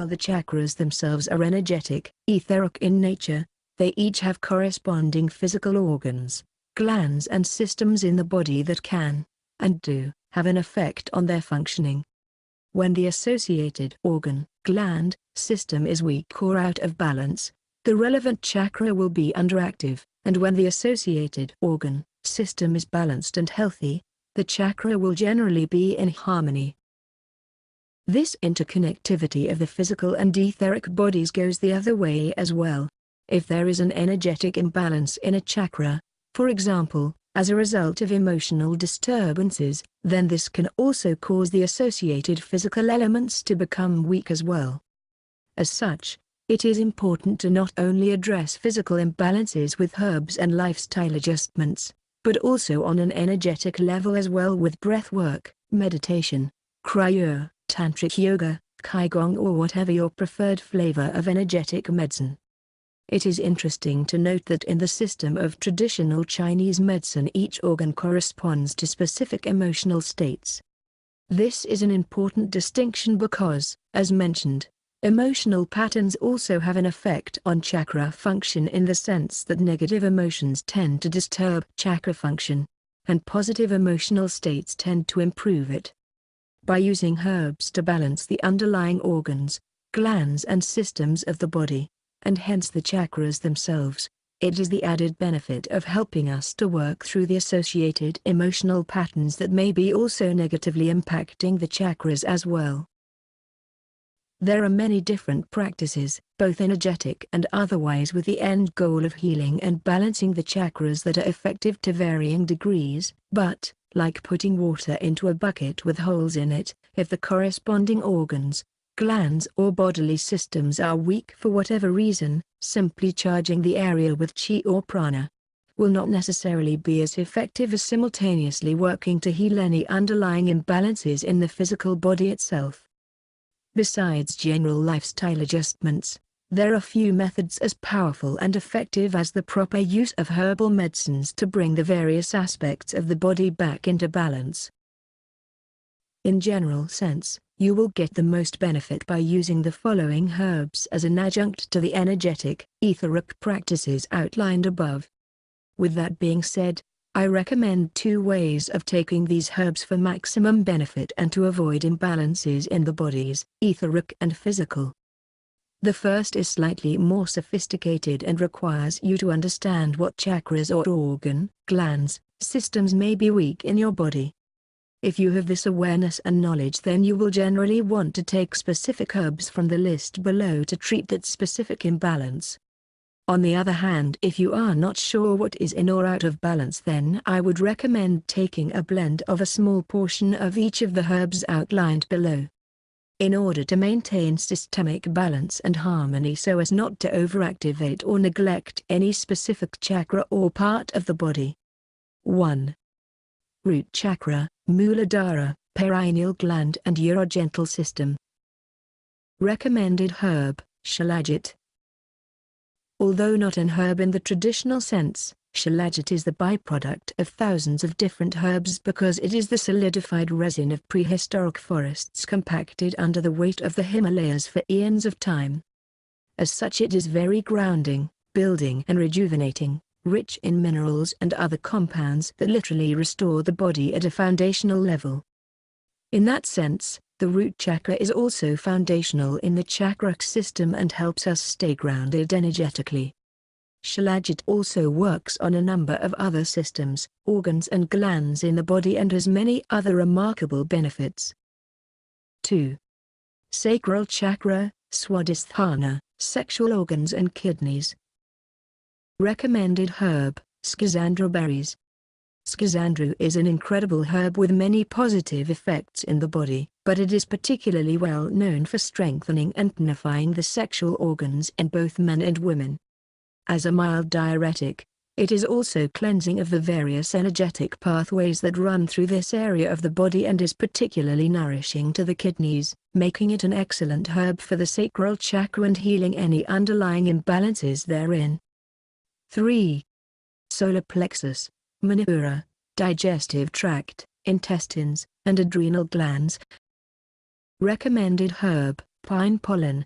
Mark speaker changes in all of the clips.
Speaker 1: the chakras themselves are energetic, etheric in nature, they each have corresponding physical organs, glands and systems in the body that can, and do, have an effect on their functioning. When the associated organ, gland, system is weak or out of balance, the relevant chakra will be underactive, and when the associated organ, system is balanced and healthy, the chakra will generally be in harmony. This interconnectivity of the physical and etheric bodies goes the other way as well. If there is an energetic imbalance in a chakra, for example, as a result of emotional disturbances, then this can also cause the associated physical elements to become weak as well. As such, it is important to not only address physical imbalances with herbs and lifestyle adjustments, but also on an energetic level as well with breath work, meditation, kriya, tantric yoga, qigong or whatever your preferred flavor of energetic medicine. It is interesting to note that in the system of traditional Chinese medicine each organ corresponds to specific emotional states. This is an important distinction because, as mentioned, emotional patterns also have an effect on chakra function in the sense that negative emotions tend to disturb chakra function, and positive emotional states tend to improve it. By using herbs to balance the underlying organs, glands and systems of the body, and hence the chakras themselves, it is the added benefit of helping us to work through the associated emotional patterns that may be also negatively impacting the chakras as well. There are many different practices, both energetic and otherwise, with the end goal of healing and balancing the chakras that are effective to varying degrees, but, like putting water into a bucket with holes in it, if the corresponding organs, glands or bodily systems are weak for whatever reason, simply charging the area with chi or prana will not necessarily be as effective as simultaneously working to heal any underlying imbalances in the physical body itself. Besides general lifestyle adjustments, there are few methods as powerful and effective as the proper use of herbal medicines to bring the various aspects of the body back into balance. In general sense, you will get the most benefit by using the following herbs as an adjunct to the energetic, etheric practices outlined above. With that being said, I recommend two ways of taking these herbs for maximum benefit and to avoid imbalances in the bodies, etheric and physical. The first is slightly more sophisticated and requires you to understand what chakras or organ, glands, systems may be weak in your body. If you have this awareness and knowledge, then you will generally want to take specific herbs from the list below to treat that specific imbalance. On the other hand, if you are not sure what is in or out of balance, then I would recommend taking a blend of a small portion of each of the herbs outlined below, in order to maintain systemic balance and harmony so as not to overactivate or neglect any specific chakra or part of the body. 1. Root chakra, Muladhara, perineal gland and urogenital system. Recommended herb, shilajit. Although not an herb in the traditional sense, shilajit is the byproduct of thousands of different herbs because it is the solidified resin of prehistoric forests compacted under the weight of the Himalayas for eons of time. As such, it is very grounding, building and rejuvenating, rich in minerals and other compounds that literally restore the body at a foundational level. In that sense, the root chakra is also foundational in the chakra system and helps us stay grounded energetically. Shilajit also works on a number of other systems, organs and glands in the body and has many other remarkable benefits. 2. Sacral chakra, Swadhisthana, sexual organs and kidneys. Recommended herb, schizandra berries. Schizandra is an incredible herb with many positive effects in the body, but it is particularly well known for strengthening and tonifying the sexual organs in both men and women. As a mild diuretic, it is also cleansing of the various energetic pathways that run through this area of the body and is particularly nourishing to the kidneys, making it an excellent herb for the sacral chakra and healing any underlying imbalances therein. 3. Solar plexus, manipura, digestive tract, intestines, and adrenal glands. Recommended herb, pine pollen,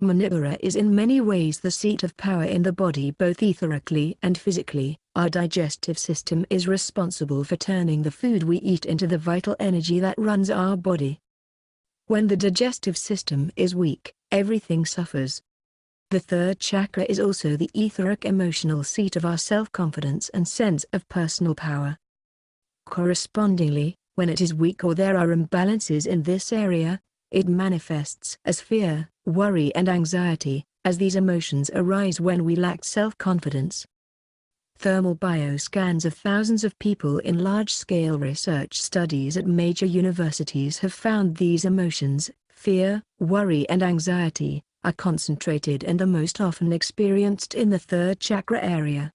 Speaker 1: Manipura is in many ways the seat of power in the body, both etherically and physically. Our digestive system is responsible for turning the food we eat into the vital energy that runs our body. When the digestive system is weak, everything suffers. The third chakra is also the etheric emotional seat of our self-confidence and sense of personal power. Correspondingly, when it is weak or there are imbalances in this area, it manifests as fear, worry and anxiety, as these emotions arise when we lack self-confidence. Thermal bioscans of thousands of people in large-scale research studies at major universities have found these emotions, fear, worry and anxiety, are concentrated and are most often experienced in the third chakra area.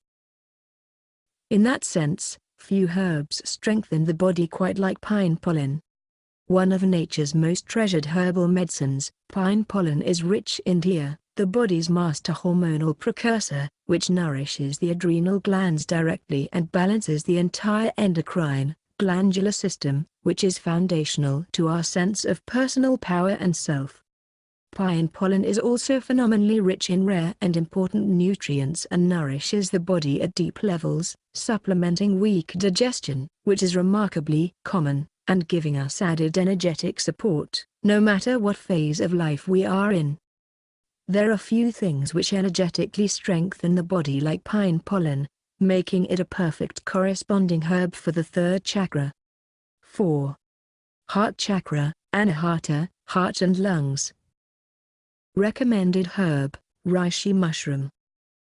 Speaker 1: In that sense, few herbs strengthen the body quite like pine pollen. One of nature's most treasured herbal medicines, pine pollen is rich in DHEA, the body's master hormonal precursor, which nourishes the adrenal glands directly and balances the entire endocrine, glandular system, which is foundational to our sense of personal power and self. Pine pollen is also phenomenally rich in rare and important nutrients and nourishes the body at deep levels, supplementing weak digestion, which is remarkably common, and giving us added energetic support, no matter what phase of life we are in. There are few things which energetically strengthen the body like pine pollen, making it a perfect corresponding herb for the third chakra. 4. Heart chakra, anahata, heart and lungs. Recommended herb, reishi mushroom.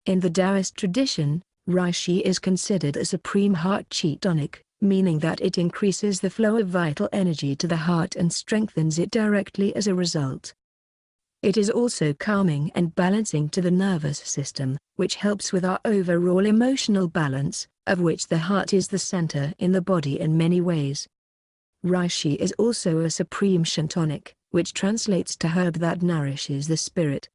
Speaker 1: In the Taoist tradition, reishi is considered a supreme heart chi tonic, meaning that it increases the flow of vital energy to the heart and strengthens it directly as a result. It is also calming and balancing to the nervous system, which helps with our overall emotional balance, of which the heart is the center in the body in many ways. Reishi is also a supreme tonic, which translates to herb that nourishes the spirit.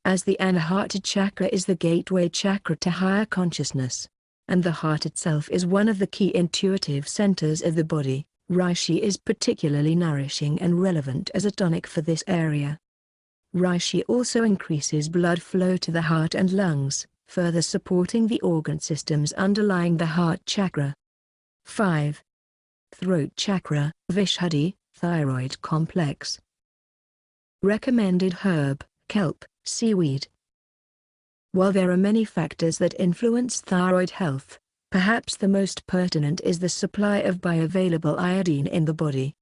Speaker 1: As the anahata chakra is the gateway chakra to higher consciousness, and the heart itself is one of the key intuitive centers of the body, reishi is particularly nourishing and relevant as a tonic for this area. Reishi also increases blood flow to the heart and lungs, further supporting the organ systems underlying the heart chakra. 5. Throat chakra, Vishuddhi, thyroid complex. Recommended herb, kelp, seaweed. While there are many factors that influence thyroid health, perhaps the most pertinent is the supply of bioavailable iodine in the body.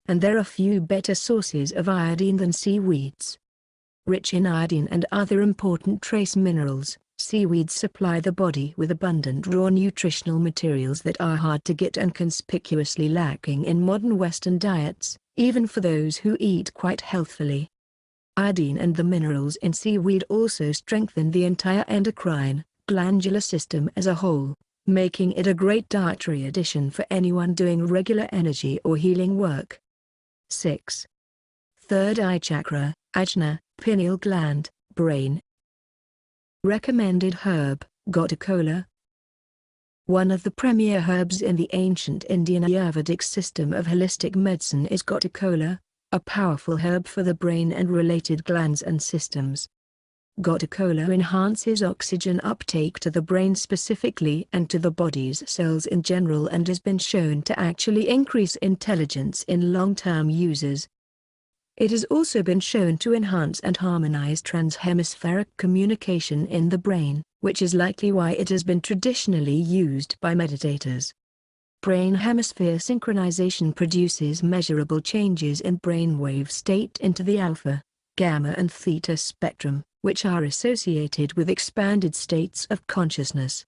Speaker 1: And there are few better sources of iodine than seaweeds. Rich in iodine and other important trace minerals, seaweeds supply the body with abundant raw nutritional materials that are hard to get and conspicuously lacking in modern Western diets, even for those who eat quite healthfully. Iodine and the minerals in seaweed also strengthen the entire endocrine, glandular system as a whole, making it a great dietary addition for anyone doing regular energy or healing work. 6. Third eye chakra, ajna, pineal gland, brain. Recommended herb, gotu kola. One of the premier herbs in the ancient Indian Ayurvedic system of holistic medicine is gotu kola, a powerful herb for the brain and related glands and systems. Gotu kola enhances oxygen uptake to the brain specifically and to the body's cells in general and has been shown to actually increase intelligence in long-term users. It has also been shown to enhance and harmonize transhemispheric communication in the brain, which is likely why it has been traditionally used by meditators. Brain hemisphere synchronization produces measurable changes in brainwave state into the alpha, gamma and theta spectrum, which are associated with expanded states of consciousness.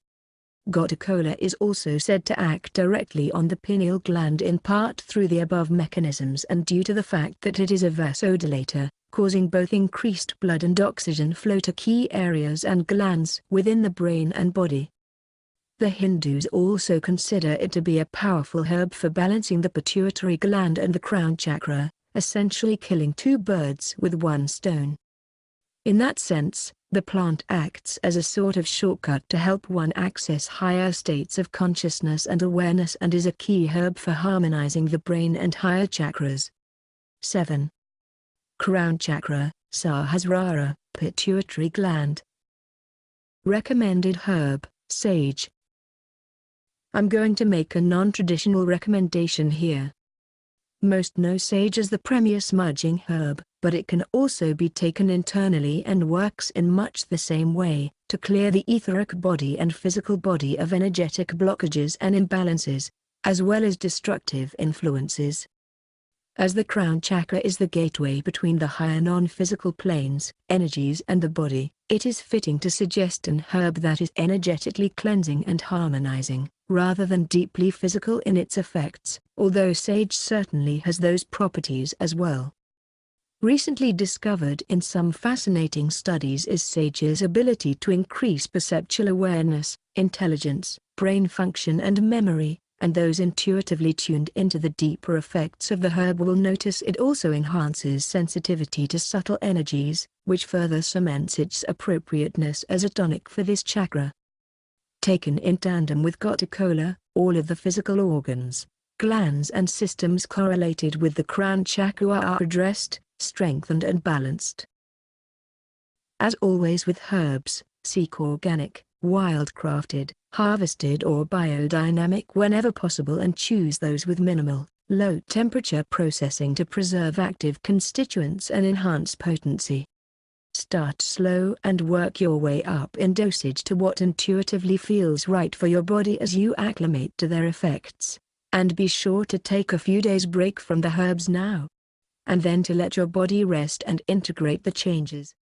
Speaker 1: Gotu kola is also said to act directly on the pineal gland in part through the above mechanisms and due to the fact that it is a vasodilator, causing both increased blood and oxygen flow to key areas and glands within the brain and body. The Hindus also consider it to be a powerful herb for balancing the pituitary gland and the crown chakra, essentially killing two birds with one stone. In that sense, the plant acts as a sort of shortcut to help one access higher states of consciousness and awareness and is a key herb for harmonizing the brain and higher chakras. 7. Crown chakra, Sahasrara, pituitary gland. Recommended herb, sage. I'm going to make a non-traditional recommendation here. Most know sage as the premier smudging herb, but it can also be taken internally and works in much the same way, to clear the etheric body and physical body of energetic blockages and imbalances, as well as destructive influences. As the crown chakra is the gateway between the higher non-physical planes, energies and the body, it is fitting to suggest an herb that is energetically cleansing and harmonizing, rather than deeply physical in its effects, although sage certainly has those properties as well. Recently discovered in some fascinating studies is sage's ability to increase perceptual awareness, intelligence, brain function and memory, and those intuitively tuned into the deeper effects of the herb will notice it also enhances sensitivity to subtle energies, which further cements its appropriateness as a tonic for this chakra. Taken in tandem with gotu kola, all of the physical organs, glands and systems correlated with the crown chakra are addressed, strengthened and balanced. As always with herbs, seek organic, wild-crafted, harvested or biodynamic whenever possible and choose those with minimal, low-temperature processing to preserve active constituents and enhance potency. Start slow and work your way up in dosage to what intuitively feels right for your body as you acclimate to their effects, and be sure to take a few days break from the herbs now, and then to let your body rest and integrate the changes.